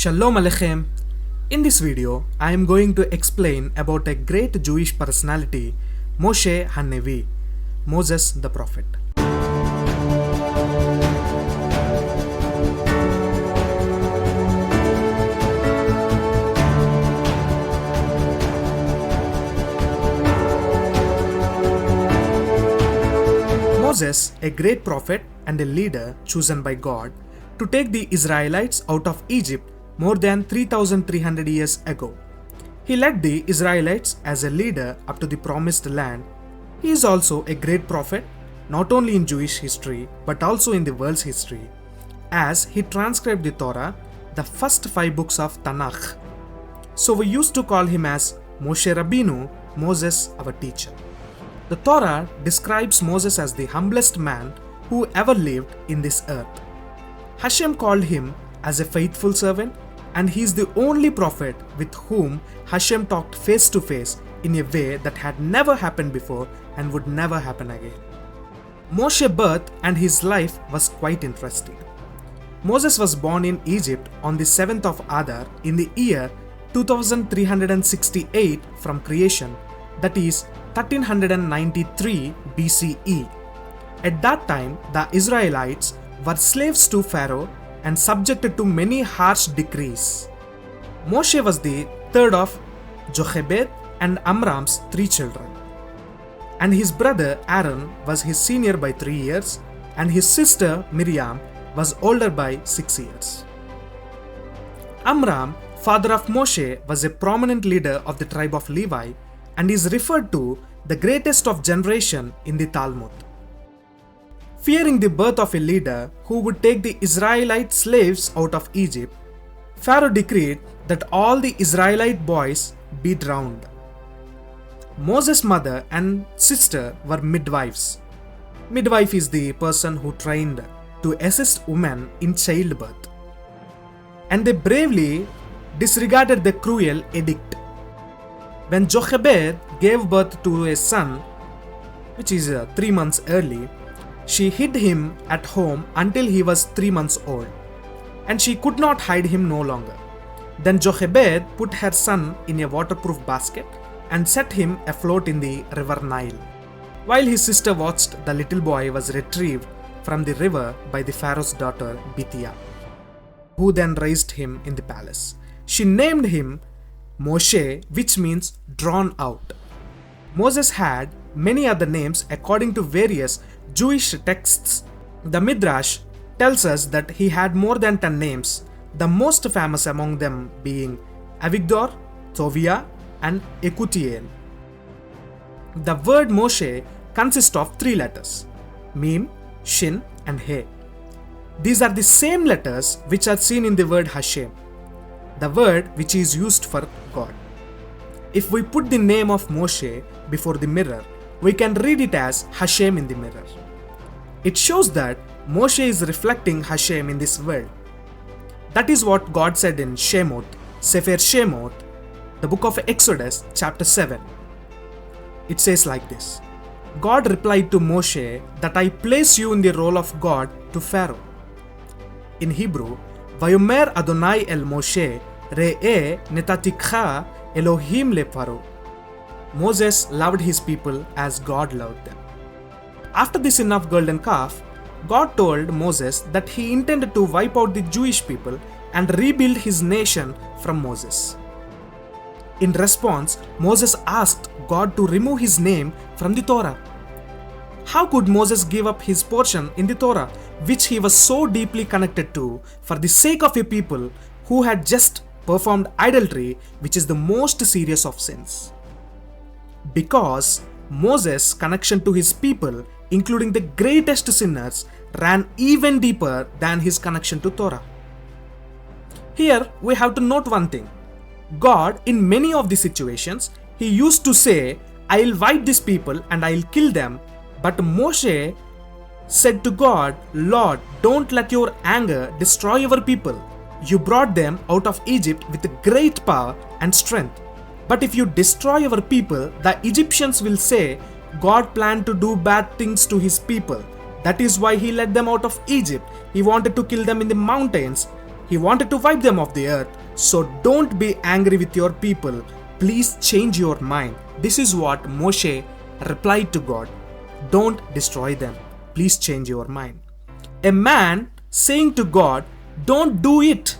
Shalom alecheim. In this video, I am going to explain about a great Jewish personality, Moshe HaNebiyy, Moses the prophet. Moses, a great prophet and a leader chosen by God to take the Israelites out of Egypt more than 3,300 years ago. He led the Israelites as a leader up to the promised land. He is also a great prophet, not only in Jewish history but also in the world's history, as he transcribed the Torah, the first 5 books of TaNaKh. So we used to call him as Moshe Rabbeinu, Moses our teacher. The Torah describes Moses as the humblest man who ever lived in this earth. Hashem called him as a faithful servant, and he is the only prophet with whom Hashem talked face to face in a way that had never happened before and would never happen again. Moshe's birth and his life was quite interesting. Moses was born in Egypt on the 7th of Adar in the year 2368 from creation, that is 1393 BCE. At that time, the Israelites were slaves to Pharaoh and subjected to many harsh decrees. Moshe was the third of Jochebed and Amram's 3 children. And his brother Aaron was his senior by 3 years, and his sister Miriam was older by 6 years. Amram, father of Moshe, was a prominent leader of the tribe of Levi and is referred to the greatest of generation in the Talmud. Fearing the birth of a leader who would take the Israelite slaves out of Egypt, Pharaoh decreed that all the Israelite boys be drowned. Moses' mother and sister were midwives. Midwife is the person who trained to assist women in childbirth. And they bravely disregarded the cruel edict. When Jochebed gave birth to a son, which is 3 months early, she hid him at home until he was 3 months old, and she could not hide him no longer. Then Jochebed put her son in a waterproof basket and set him afloat in the river Nile. While his sister watched, the little boy was retrieved from the river by the Pharaoh's daughter Bithia, who then raised him in the palace. She named him Moshe, which means drawn out. Moses had many other names according to various Jewish texts. The Midrash tells us that he had more than 10 names, the most famous among them being Avigdor, Tovia, and Ekutiel. The word Moshe consists of 3 letters, Mim, Shin, and He. These are the same letters which are seen in the word Hashem, the word which is used for God. If we put the name of Moshe before the mirror, we can read it as Hashem in the mirror. It shows that Moshe is reflecting Hashem in this world. That is what God said in Shemot, Sefer Shemot, the book of Exodus, chapter 7. It says like this: God replied to Moshe that I place you in the role of God to Pharaoh. In Hebrew, Vayomer Adonai el Moshe, Re'eh netatikha Elohim le Pharaoh. Moses loved his people as God loved them. After the sin of golden calf, God told Moses that he intended to wipe out the Jewish people and rebuild his nation from Moses. In response, Moses asked God to remove his name from the Torah. How could Moses give up his portion in the Torah, which he was so deeply connected to, for the sake of a people who had just performed idolatry, which is the most serious of sins? Because Moses' connection to his people, including the greatest sinners, ran even deeper than his connection to Torah. Here we have to note one thing. God, in many of the situations, he used to say, I'll wipe these people and I'll kill them. But Moshe said to God, Lord, don't let your anger destroy your people. You brought them out of Egypt with great power and strength. But if you destroy our people, the Egyptians will say, God planned to do bad things to his people. That is why he led them out of Egypt. He wanted to kill them in the mountains. He wanted to wipe them off the earth. So don't be angry with your people. Please change your mind. This is what Moshe replied to God. Don't destroy them. Please change your mind. A man saying to God, don't do it,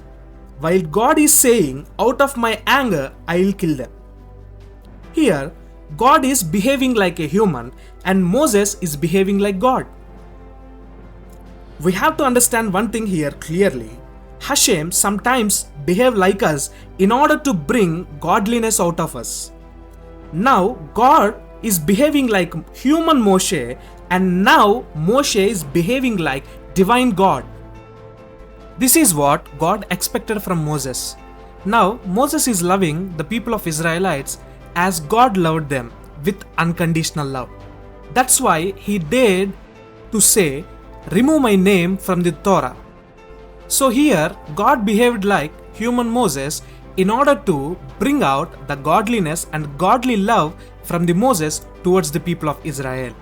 while God is saying, out of my anger, I will kill them. Here, God is behaving like a human and Moses is behaving like God. We have to understand one thing here clearly. Hashem sometimes behave like us in order to bring godliness out of us. Now, God is behaving like human Moshe, and now Moshe is behaving like divine God. This is what God expected from Moses. Now, Moses is loving the people of Israelites as God loved them with unconditional love. That's why he dared to say, remove my name from the Torah. So here, God behaved like human Moses in order to bring out the godliness and godly love from the Moses towards the people of Israel.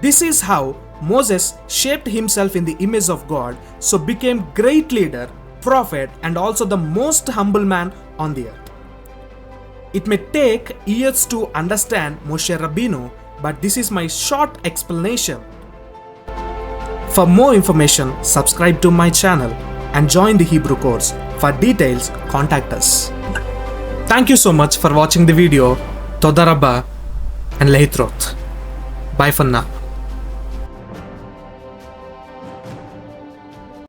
This is how Moses shaped himself in the image of God, so became great leader, prophet, and also the most humble man on the earth. It may take years to understand Moshe Rabbeinu, but this is my short explanation. For more information, subscribe to my channel and join the Hebrew course. For details, contact us. Thank you so much for watching the video. Toda Rabba and Lehitrot. Bye for now.